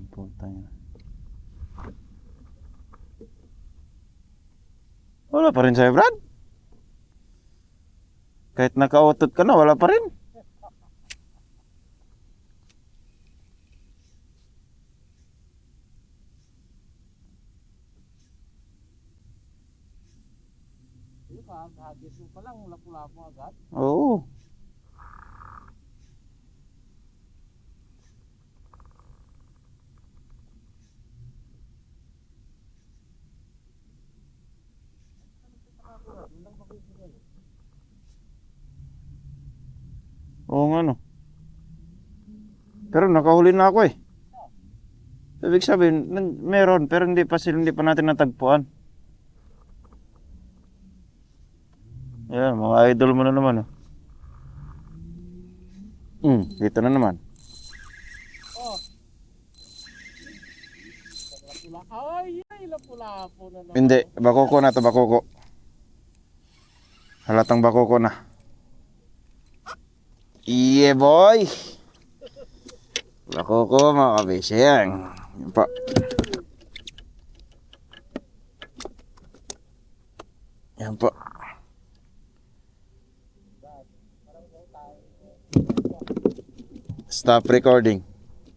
Putang. Wala pa rin sa'yo, Brad? Kahit nakautot ka na, wala pa rin. Hagis mo pa lang, lapu-lapo agad. Oo. Oo nga no. Pero nakahuli na ako eh. Ibig sabihin, meron pero hindi pa natin natagpuan. Yan, mga idol mo na naman. Dito na naman. Oh. Ay, lapu-lapo na naman. Hindi, bakoko na to, bakoko. Halatang bakoko na. Yeah boy! Bakoko mga kabisya yan. Yan po. Yan po. Stop recording.